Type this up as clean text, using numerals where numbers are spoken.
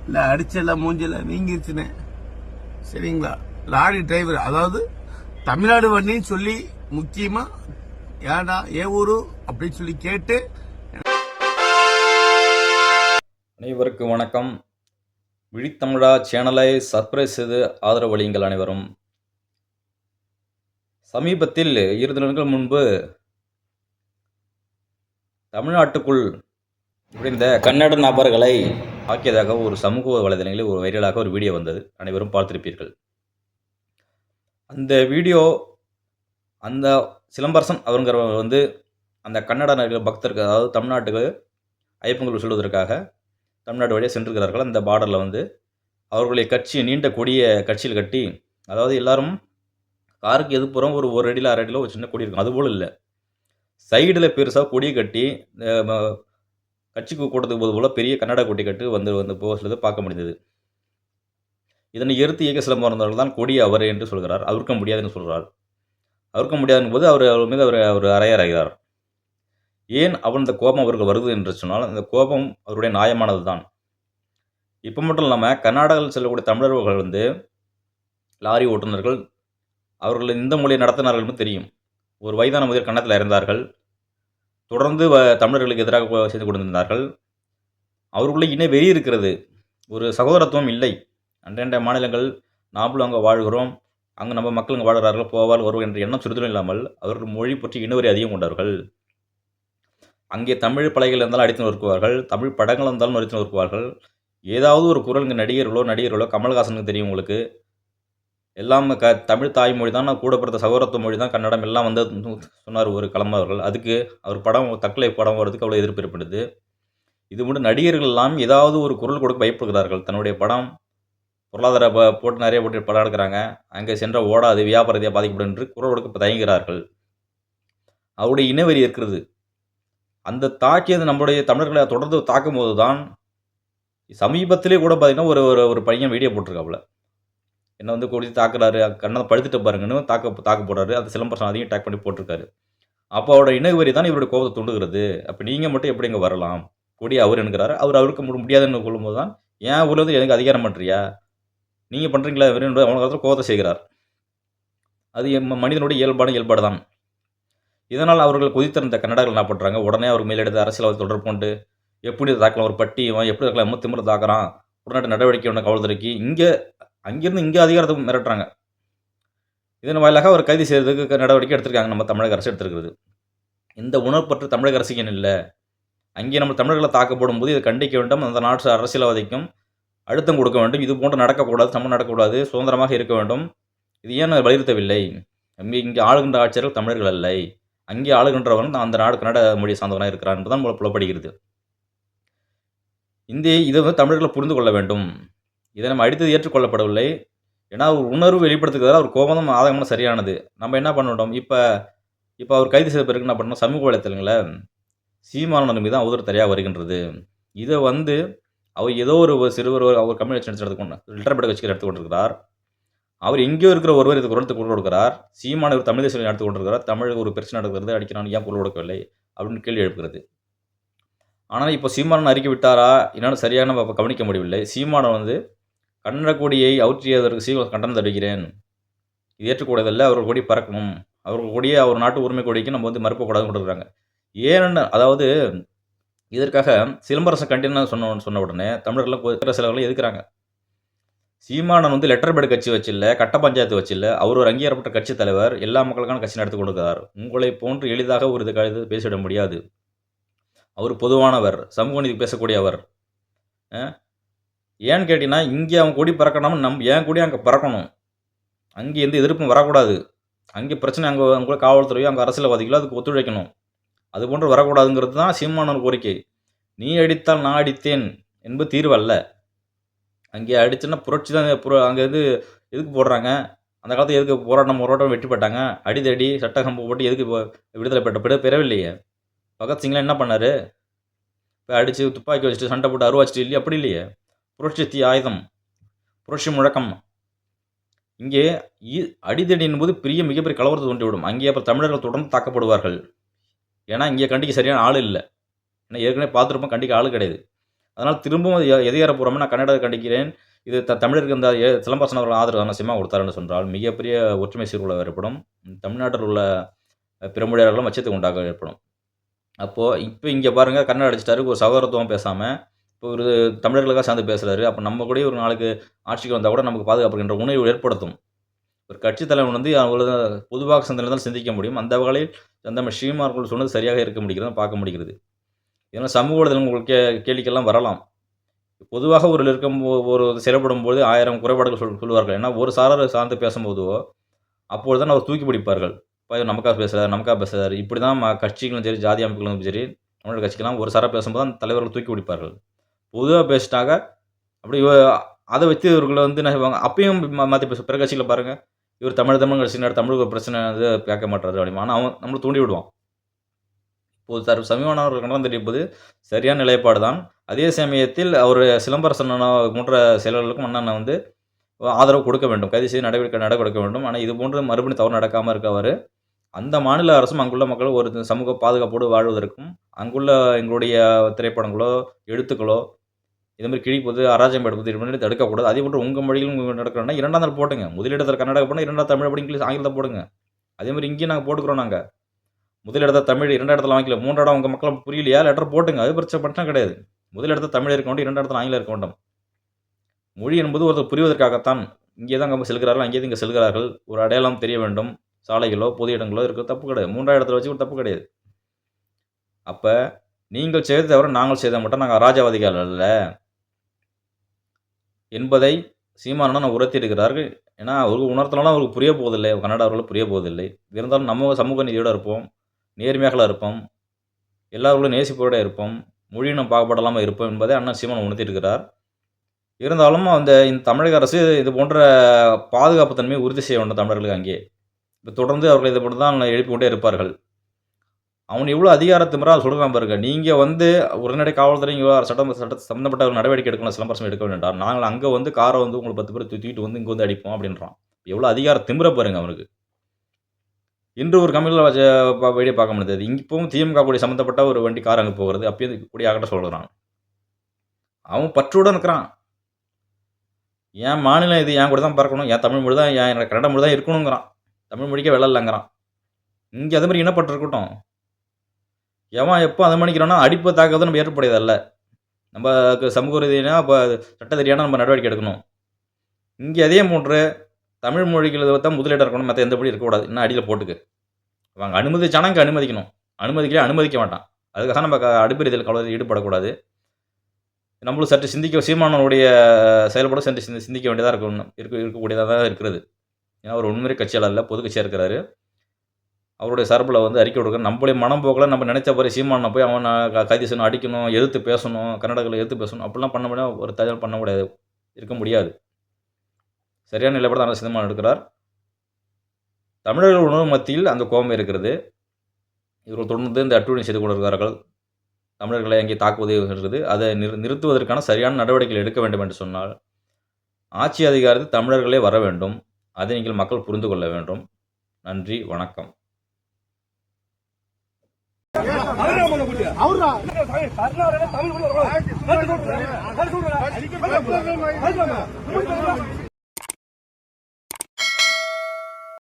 இல்ல அடிச்சல மூஞ்சில வீங்கிருச்சுன்னு சரிங்களா. லாரி டிரைவர் அதாவது தமிழ்நாடு வண்டின்னு சொல்லி முக்கியமா ஏடா ஏ ஊரு அப்படின்னு சொல்லி கேட்டு. அனைவருக்கும் வணக்கம். விழித்தமிழா சேனலை சப்ஸ்கிரைப் செய்து ஆதரவு அளியுங்கள் அனைவரும். சமீபத்தில் 2 தினங்கள் முன்பு தமிழ்நாட்டுக்குள் நுழைந்த கன்னட நபர்களை ஆக்கியதாக ஒரு சமூக வலைதளங்களில் ஒரு வைரலாக ஒரு வீடியோ வந்தது. அனைவரும் பார்த்திருப்பீர்கள். அந்த வீடியோ அந்த சிலம்பரசன் அவருங்கிறவர் வந்து அந்த கன்னட பக்தர்கள், அதாவது தமிழ்நாட்டுக்கு ஐயப்பங்கள் சொல்வதற்காக தமிழ்நாடு வழியாக சென்றிருக்கிறார்கள். அந்த பார்டரில் வந்து அவர்களுடைய கட்சி நீண்ட கொடிய கட்சியில் கட்டி, அதாவது எல்லாரும் காருக்கு எதுப்புறம் ஒரு அடியில் 1 அடியில் ஒரு சின்ன கொடி இருக்கும், அதுபோல் இல்லை, சைடில் பெருசாக கொடியை கட்டி கட்சிக்கு கூட்டத்துக்கு போது போல் பெரிய கன்னட கொடி கட்டு வந்து போகிறது பார்க்க முடிந்தது. இதனை எதிர்த்து இயக்க சிலம்பரசன் தான் கொடி அவர் என்று சொல்கிறார். அவருக்க முடியாதுன்னு சொல்கிறார். அவருக்க முடியாதுன்னு போது அவர் மீது அவர் அறையறாகிறார். ஏன் இந்த கோபம் அவருக்கு வருது என்று சொன்னால், அந்த கோபம் அவருடைய நியாயமானது தான். இப்போ மட்டும் இல்லாமல் கர்நாடகாவில் செல்லக்கூடிய தமிழர்கள் வந்து லாரி ஓட்டுநர்கள், அவர்கள் இந்த மொழியை நடத்தினார்கள் தெரியும். ஒரு வயதான முதிர் கன்னத்தில் இறந்தார்கள். தொடர்ந்து தமிழர்களுக்கு எதிராக செய்து கொண்டிருந்தார்கள். அவர்களுக்குள்ளே இன வெறி இருக்கிறது, ஒரு சகோதரத்துவம் இல்லை. அன்றண்ட மாநிலங்கள் நாமளும் அங்கே வாழ்கிறோம், அங்கே நம்ம மக்கள் அங்கே வாழ்கிறார்கள், போவால் வருவோம் என்ற எண்ணம் சுருதலும் இல்லாமல் அவர்கள் மொழி பற்றி இனவெறி அதிகம் கொண்டார்கள். அங்கே தமிழ் பலைகள் இருந்தாலும் அடித்து நொறுக்குவார்கள், தமிழ் படங்கள் இருந்தாலும் அடித்து நொறுக்குவார்கள். ஏதாவது ஒரு குரல் இங்கே நடிகர்களோ கமல்ஹாசனுக்கு தெரியும் உங்களுக்கு, எல்லாம் தமிழ் தாய்மொழி தான், கூட பிறந்த சகோதரத்துவ மொழி தான் கன்னடம், எல்லாம் வந்து சொன்னார் ஒரு களம்பவர்கள். அதுக்கு அவர் படம் தக்கலை படம் வர்றதுக்கு அவ்வளோ எதிர்ப்பு ஏற்படுது. இது மட்டும் நடிகர்கள் எல்லாம் ஏதாவது ஒரு குரல் கொடுக்க பயப்படுகிறார்கள். தன்னுடைய படம் பொருளாதார போட்டு நிறைய போட்டு படம் எடுக்கிறாங்க, அங்கே சென்ற ஓடாது, வியாபார ரீதியாக பாதிக்கப்படும் என்று குரல் கொடுக்க தயங்குகிறார்கள். அவருடைய இனவெறி இருக்கிறது. அந்த தாக்கியது நம்முடைய தமிழர்களை தொடர்ந்து தாக்கும் போது தான், சமீபத்திலே கூட பார்த்தீங்கன்னா ஒரு பையன் வீடியோ போட்டிருக்காப்புல, என்ன வந்து கொடி தாக்குறாரு, கண்ணை படுத்துட்டு பாருங்கன்னு தாக்க போடுறாரு. அந்த சிலம்பரசன் அதையும் டேக் பண்ணி போட்டிருக்காரு. அப்போ அவரோட இனவெறி தான் இவருடைய கோபத்தை தூண்டுகிறது. அப்போ நீங்கள் மட்டும் எப்படி இங்கே வரலாம், கொடி அவர் என்கிறாரு. அவருக்கு முடியாதுன்னு கொள்ளும்போது தான், ஏன் ஊரில் வந்து எனக்கு அதிகாரம் பண்ணுறியா, நீங்கள் பண்ணுறீங்களா என்பது அவனுக்கு கோபத்தை செய்கிறார். அது மனிதனுடைய இயல்பாடு தான். இதனால் அவர்கள் கொதித்திருந்த கன்னடர்கள் என்ன பண்ணுறாங்க, உடனே அவர் மேலெடுத்து அரசியல் தொடர்பு கொண்டு எப்படி தாக்கலாம், ஒரு பட்டி எப்படி இருக்கலாம், திமிர தாக்குறான், உடனடி நடவடிக்கை ஒன்று கவல்துறைக்கு அங்கிருந்து இங்கே அதிகாரத்தை மிரட்டுறாங்க. இதன் வாயிலாக அவர் கைது செய்வதற்கு நடவடிக்கை எடுத்திருக்காங்க நம்ம தமிழக அரசு எடுத்திருக்கிறது. இந்த உணர்வுப்பற்று தமிழக அரசுக்கு இல்லை. அங்கே நம்ம தமிழர்களை தாக்கப்படும் போது இதை கண்டிக்க வேண்டும், அந்த நாட்டு அரசியல்வாதிக்கும் அழுத்தம் கொடுக்க வேண்டும். இது போன்று நடக்கக்கூடாது, தமிழ் நடக்கக்கூடாது, சுதந்திரமாக இருக்க வேண்டும். இது ஏன் வலியுறுத்தவில்லை? இங்கே ஆளுகின்ற ஆட்சியர்கள் தமிழர்கள் அல்ல, அங்கே ஆளுகின்றவன் அந்த நாடு கன்னட மொழி சார்ந்தவனாக இருக்கிறான் என்பதுதான் புலப்படுகிறது. இதை வந்து தமிழர்களை புரிந்து கொள்ள வேண்டும். இதை நம்ம அடித்தது ஏற்றுக்கொள்ளப்படவில்லை. ஏன்னா ஒரு உணர்வு வெளிப்படுத்துகிறதால அவர் கோபம் ஆதகமான சரியானது. நம்ம என்ன பண்ணணும், இப்போ அவர் கைது செய்த பிறகு என்ன பண்ணணும், சமூக வலைத்தளங்களில் சீமானன் மீது அவதூறு தரையாக வருகின்றது. இதை வந்து அவர் ஏதோ ஒரு சிறுவர் அவர் கம்யூனிஸ்ட் எடுத்துக்கொண்டு லெட்டர் பேட் வச்சு எடுத்து கொண்டிருக்கிறார். அவர் எங்கேயோ இருக்கிற ஒருவர் இது குரலுக்கு குரல் கொடுக்கிறார். சீமான ஒரு தமிழ் தேசியம் எடுத்து கொண்டிருக்கிறார். தமிழ் ஒரு பிரச்சனை நடக்கிறது, அடிக்கிறான், ஏன் குரல் கொடுக்கவில்லை அப்படின்னு கேள்வி எழுப்புகிறது. ஆனால் இப்போ சீமானன் அறிக்கை விட்டாரா என்னன்னு சரியாக நம்ம கவனிக்க முடியவில்லை. சீமானன் வந்து கன்னட கொடியை அவுற்றியதற்கு கண்டனம் தெரிவிக்கிறேன், இது ஏற்றக்கூடாதல்ல, அவர்கள் கொடி பறக்கணும், அவர்கள் கொடியை அவர் நாட்டு உரிமை கொடிக்கு நம்ம வந்து மறுப்பக்கூடாதுன்னு கொடுக்குறாங்க. ஏன்னு, அதாவது இதற்காக சிலம்பரசன் கண்டின சொன்ன உடனே தமிழர்கள் சிலவர்களும் எதுக்குறாங்க. சீமானன் வந்து லெட்டர் பேட் கட்சி வச்சில்ல, கட்ட பஞ்சாயத்து வச்சில்ல, அவர் ஒரு அங்கீகாரப்பட்ட கட்சி தலைவர், எல்லா மக்களுக்கான கட்சி நடத்தி கொடுக்கிறார். உங்களை போன்று எளிதாக ஒரு இது பேசிவிட முடியாது. அவர் பொதுவானவர், சமூக நீதி பேசக்கூடியவர். ஏன்னு கேட்டிங்கன்னா, இங்கே அவன் கொடி பறக்கணும், ஏன் கொடி அங்கே பறக்கணும், அங்கே எந்த எதிர்ப்பும் வரக்கூடாது. அங்கே பிரச்சனை அங்கே காவல்துறையோ அங்கே அரசியல்வாதிகளோ அதுக்கு ஒத்துழைக்கணும். அது போன்று வரக்கூடாதுங்கிறது தான் சீமானன் கோரிக்கை. நீ அடித்தால் நான் அடித்தேன் என்பது தீர்வு அல்ல. அங்கே அடிச்சுன்னா புரட்சி தான். அங்கே எதுக்கு போடுறாங்க, அந்த காலத்தில் எதுக்கு போராட்டம் வெற்றி பெற்றாங்க, அடிதடி சட்டக்கம்பு போட்டு எதுக்கு விடுதலை பெறவில்லையே. பகத்சிங்லாம் என்ன பண்ணார், இப்போ அடித்து துப்பாக்கி வச்சுட்டு சண்டை போட்டு அருவாச்சிட்டு இல்லையே, அப்படி இல்லையே. புரட்சி ஆயுதம், புரட்சி முழக்கம். இங்கே அடிதடி என்பது மிகப்பெரிய கலவரத்தை தோன்றிவிடும். அங்கே அப்புறம் தமிழர்கள் தொடர்ந்து தாக்கப்படுவார்கள். ஏன்னா இங்கே கண்டிக்க சரியான ஆள் இல்லை. ஏன்னா ஏற்கனவே பார்த்துருப்போம், கண்டிக்க ஆள் கிடையாது. அதனால் திரும்பவும் எதிகாரப்பூர்வமாக நான் கன்னடத்தை கண்டிக்கிறேன். இது தமிழருக்கு இந்த சிலம்பரசன் அவர்கள் ஆதரவான சினிமா கொடுத்தாருன்னு சொன்னால் மிகப்பெரிய ஒற்றுமை சீர்குலைவு ஏற்படும். தமிழ்நாட்டில் உள்ள பிற மொழியாளர்களும் அச்சத்தை உண்டாக ஏற்படும். அப்போது இப்போ இங்கே பாருங்கள், கன்னடம் அடிச்சிட்டாரு, ஒரு சகோதரத்துவம் பேசாமல் இப்போ ஒரு தமிழர்களுக்காக சேர்ந்து பேசுகிறாரு. அப்போ நம்ம கூட ஒரு நாளுக்கு ஆட்சிக்கு வந்தால் கூட நமக்கு பாதுகாப்புகின்ற உணர்வு ஏற்படுத்தும். ஒரு கட்சி தலைவன் வந்து அவங்கள பொதுவாக சிந்தனை தான் சிந்திக்க முடியும். அந்த வகையில் நம்ம ஸ்ரீமார்கள் சொன்னது சரியாக இருக்க முடிகிறது, பார்க்க முடிகிறது. இதனால் சமூக ஊடகங்கள் உங்களுக்கு கேள்விக்கெல்லாம் வரலாம். பொதுவாக ஒரு ஒரு செயல்படும்போது 1000 குறைபாடுகள் சொல்லுவார்கள். ஏன்னா ஒரு சாராரை சார்ந்து பேசும்போதோ அப்பொழுது தான் அவர் தூக்கி பிடிப்பார்கள். நமக்காக பேசுகிறார் இப்படி தான் கட்சிகளும் சரி, ஜாதி அமைப்புகளும் சரி, தமிழக கட்சிக்கெல்லாம் ஒரு சாராக பேசும்போது அந்த தலைவர்கள் தூக்கி பிடிப்பார்கள். பொதுவாக பேசிட்டாங்க அப்படி அதை வச்சு இவர்களை வந்து என்ன செய்வாங்க, அப்பயும் மாற்றி பேச பிற கட்சியில் பாருங்கள், இவர் தமிழ் கட்சியினர் தமிழுக்கு பிரச்சனை வந்து கேட்க மாட்டாரு அப்படிமா. ஆனால் அவன் நம்மளை தூண்டி விடுவான். இப்போது சமீபமானவர்கள் நடந்திருப்பது சரியான நிலைப்பாடு தான். அதே சமயத்தில் அவர் சிலம்பரசன் போன்ற செயலர்களுக்கும் அண்ணன் வந்து ஆதரவு கொடுக்க வேண்டும், கைது செய்து நடவடிக்கை கொடுக்க வேண்டும். ஆனால் இது போன்ற மறுபடியும் தவறு நடக்காமல் இருக்கவர் அந்த மாநில அரசும் அங்குள்ள மக்கள் ஒரு சமூக பாதுகாப்போடு வாழ்வதற்கும், அங்குள்ள எங்களுடைய திரைப்படங்களோ எழுத்துக்களோ இதுமாதிரி கிழிப்பது, அராஜகம் எடுப்பது இது மாதிரி தடுக்கக்கூடாது. அதே போன்று உங்கள் மொழிகளும் நடக்கிறோன்னா 2ஆம் தரம் போட்டுங்க. முதலிடத்தில் கன்னடா போனால் 2ஆம் தமிழ் அப்படி இங்கிலீஷ் ஆங்கிலத்தை போடுங்க. அதேமாதிரி இங்கேயும் நாங்கள் போட்டுக்கிறோம். நாங்கள் முதலிடத்தில் தமிழ், 2ஆம் இடத்துல ஆங்கிலம், 3ஆம் இடம் உங்கள் மக்கள் புரியலையா லெட்டர் போட்டுங்க. அது பிரச்சனை கிடையாது. முதலிடத்தில் தமிழ் இருக்க வேண்டும், 2ஆம் இடத்துல ஆங்கிலம் இருக்க வேண்டும். மொழி என்பது ஒருத்தர் புரிவதற்காகத்தான். இங்கே தான் அங்கே செல்கிறார்கள், அங்கேயே இங்கே செல்கிறார்கள். ஒரு அடையாளம் தெரிய வேண்டும். சாலைகளோ பொது இடங்களோ இருக்க தப்பு கிடையாது. 3ஆம் இடத்துல வச்சு ஒரு தப்பு கிடையாது. அப்போ நீங்கள் செய்த தவிர நாங்கள் செய்த மட்டும் நாங்கள் அராஜவாதிகள் அல்ல என்பதை சீமானன் உரைத்திருக்கிறார்கள். ஏன்னா அவருக்கு உணர்த்தினாலும் அவருக்கு புரிய போவதில்லை, கன்னட அவர்களும் புரிய போவதில்லை. இருந்தாலும் நம்ம சமூக நீதியோடு இருப்போம், நேர்மையாக இருப்போம், எல்லாவர்களும் நேசிப்போடு இருப்போம், மொழியினம் பாகுபாடலாமல் இருப்போம் என்பதை அண்ணன் சீமான் உணர்த்தியிருக்கிறார். இருந்தாலும் இந்த தமிழக அரசு இது போன்ற பாதுகாப்பு தன்மையை உறுதி செய்ய வேண்டும் தமிழர்களுக்கு. அங்கே இப்போ தொடர்ந்து அவர்கள் இதை போட்டு தான் எழுப்பி கொண்டே இருப்பார்கள். அவன் எவ்வளோ அதிகார திமிரா சொல்கிறான் பாருங்க. நீங்கள் வந்து உடனடி காவல்துறை சட்டம் சம்மந்தப்பட்ட ஒரு நடவடிக்கை எடுக்கணும், சிலம்பரசம் எடுக்க வேண்டாம். நாங்கள் அங்கே வந்து காரை வந்து உங்களுக்கு 10 பேர் தூக்கிட்டு வந்து இங்கே வந்து அடிப்போம் அப்படின்றான். எவ்வளோ அதிகார திமிர பாருங்க அவனுக்கு. இன்று ஒரு கம்பெனியில் வெளியே பார்க்க முடியாது. இப்பவும் திமுக கூடிய சம்மந்தப்பட்ட ஒரு வண்டி கார் அங்கே போகிறது, அப்பயும் கூடிய ஆகட்ட சொல்கிறான். அவன் பற்றுடன் இருக்கிறான். என் மாநிலம் இது, என் கூட தான் பறக்கணும், என் தமிழ் மொழி தான், என் கன்னட மொழி தான் இருக்கணுங்கிறான். தமிழ் மொழிக்கே வேலை இல்லைங்கிறான். இங்கே அதே மாதிரி இனப்பட்டு இருக்கட்டும். எவன் எப்போ அதை மணிக்கிறானோ அடிப்பு தாக்குறது நம்ம ஏற்புடையதல்ல. நம்ம சமூக ரீதியாக இப்போ சட்ட ரீதியான நம்ம நடவடிக்கை எடுக்கணும். இங்கே அதே போன்று தமிழ் மொழிகளை தான் முதலிடம் இருக்கணும், மற்ற எந்த மொழி இருக்கக்கூடாது. இன்னும் அடியில் போட்டுக்கு அவங்க அனுமதிச்சானா இங்கே அனுமதிக்கணும், அனுமதிக்க மாட்டான். அதுக்காக நம்ம அடுப்பு ரீதியில் கவலை ஈடுபடக்கூடாது. நம்மளும் சற்று சீமானனுடைய செயல்பாடு சற்று சிந்திக்க வேண்டியதாக இருக்கக்கூடியதாக தான் இருக்கிறது. ஏன்னா அவர் உண்மையை கட்சியாளர் இல்லை, பொது கட்சியாக இருக்கிறாரு. அவருடைய சார்பில் வந்து அறிக்கை கொடுக்கணும். நம்மளுடைய மனம் போக்கில் நம்ம நினைச்ச மாதிரி சீமானை போய் அவன் கைது செய்யணும், அடிக்கணும், எதிர்த்து பேசணும், கன்னடங்களை எதிர்த்து பேசணும், அப்படிலாம் பண்ண முடியாது. ஒரு தயார் பண்ண முடியாது, இருக்க முடியாது. சரியான நிலைப்பாடு தான் சீமான் எடுக்கிறார். தமிழர்கள் உணவு மத்தியில் அந்த கோபம் இருக்கிறது. இவர்கள் தொடர்ந்து இந்த அட்டூழியம் செய்து கொண்டிருக்கிறார்கள். தமிழர்களை அங்கே தாக்குவது இருக்கிறது. அதை நிறுத்துவதற்கான சரியான நடவடிக்கைகள் எடுக்க வேண்டும் என்று சொன்னால் ஆட்சி அதிகாரத்தில் தமிழர்களே வர வேண்டும். அதை நீங்கள் மக்கள் புரிந்து கொள்ள வேண்டும். நன்றி, வணக்கம். தமிழ்